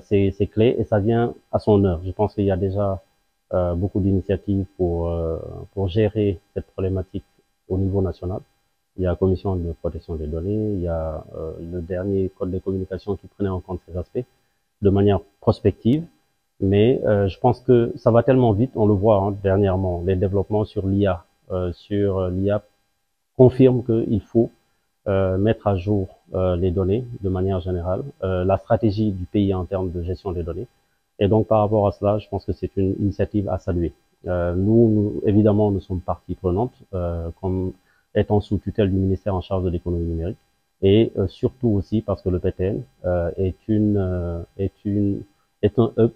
c'est clé et ça vient à son heure. Je pense qu'il y a déjà beaucoup d'initiatives pour gérer cette problématique au niveau national. Il y a la commission de protection des données, il y a le dernier code de communication qui prenait en compte ces aspects de manière prospective. Mais je pense que ça va tellement vite, on le voit dernièrement, les développements sur l'IA. Sur l'IA confirment qu'il faut mettre à jour les données de manière générale, la stratégie du pays en termes de gestion des données. Et donc par rapport à cela, je pense que c'est une initiative à saluer. Évidemment, nous sommes partie prenante, comme étant sous tutelle du ministère en charge de l'économie numérique, et surtout aussi parce que le PTN est un hub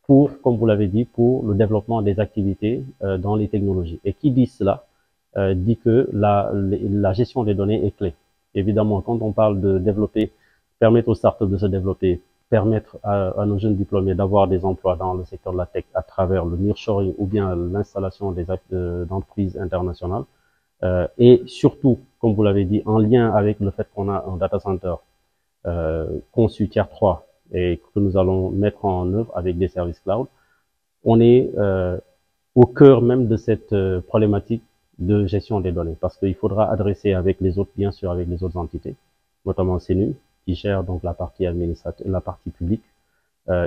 pour, comme vous l'avez dit, pour le développement des activités dans les technologies. Et qui dit cela dit que la gestion des données est clé. Évidemment, quand on parle de développer, permettre aux startups de se développer, permettre à nos jeunes diplômés d'avoir des emplois dans le secteur de la tech à travers le nearshoring ou bien l'installation d'entreprises internationales, et surtout, comme vous l'avez dit, en lien avec le fait qu'on a un data center conçu tier 3 et que nous allons mettre en œuvre avec des services cloud, on est au cœur même de cette problématique de gestion des données, parce qu'il faudra adresser avec les autres, bien sûr, avec les autres entités, notamment CNU, qui gère donc la partie administrative, la partie publique.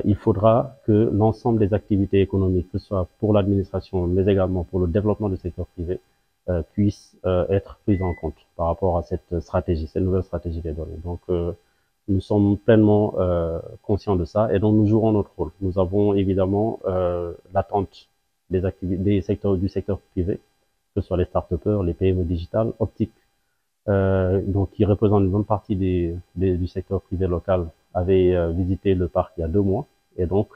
Il faudra que l'ensemble des activités économiques, que ce soit pour l'administration, mais également pour le développement du secteur privé, puissent être prises en compte par rapport à cette stratégie, cette nouvelle stratégie des données. Donc, nous sommes pleinement conscients de ça et donc nous jouerons notre rôle. Nous avons évidemment l'attente des activités du secteur privé, que ce soit les start-upers, les PME digitales, optiques, donc qui représentent une bonne partie du secteur privé local, avaient visité le parc il y a 2 mois et donc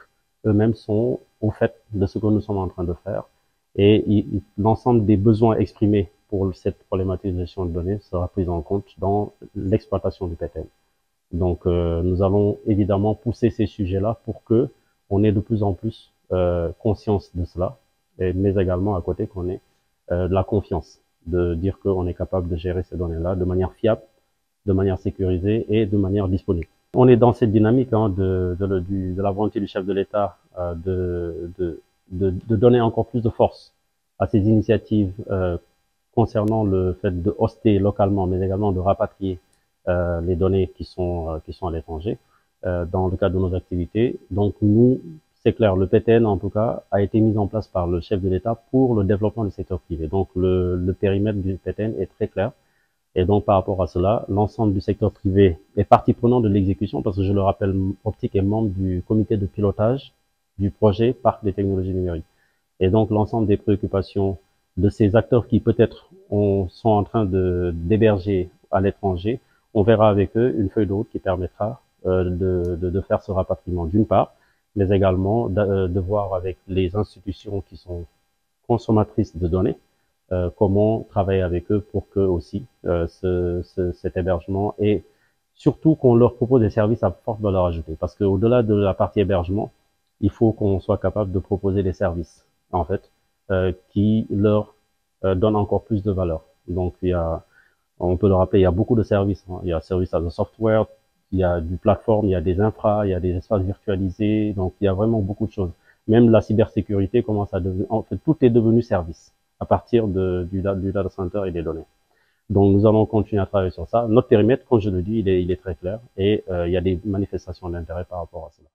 eux-mêmes sont au fait de ce que nous sommes en train de faire et l'ensemble des besoins exprimés pour cette problématique de gestion de données sera pris en compte dans l'exploitation du PTN. Donc nous allons évidemment pousser ces sujets-là pour que on ait de plus en plus conscience de cela, mais également à côté qu'on ait de la confiance, de dire qu'on est capable de gérer ces données-là de manière fiable, de manière sécurisée et de manière disponible. On est dans cette dynamique de la volonté du chef de l'État de donner encore plus de force à ces initiatives concernant le fait de hoster localement, mais également de rapatrier les données qui sont à l'étranger dans le cadre de nos activités. Donc nous, c'est clair, le PTN en tout cas a été mis en place par le chef de l'État pour le développement du secteur privé. Donc le périmètre du PTN est très clair. Et donc par rapport à cela, l'ensemble du secteur privé est partie prenante de l'exécution parce que je le rappelle, Optique est membre du comité de pilotage du projet Parc des technologies numériques. Et donc l'ensemble des préoccupations de ces acteurs qui peut-être sont en train d'héberger à l'étranger, on verra avec eux une feuille de route qui permettra de faire ce rapatriement d'une part, mais également de voir avec les institutions qui sont consommatrices de données, comment travailler avec eux pour que aussi cet hébergement et surtout qu'on leur propose des services à forte valeur ajoutée. Parce qu'au-delà de la partie hébergement, il faut qu'on soit capable de proposer des services, en fait, qui leur donnent encore plus de valeur. Donc, on peut le rappeler, il y a beaucoup de services. Il y a service as a software, il y a du plateforme, il y a des infras, il y a des espaces virtualisés. Donc, il y a vraiment beaucoup de choses. Même la cybersécurité commence à devenir, en fait, tout est devenu service à partir du data center et des données. Donc, nous allons continuer à travailler sur ça. Notre périmètre, comme je le dis, il est très clair et il y a des manifestations d'intérêt par rapport à cela.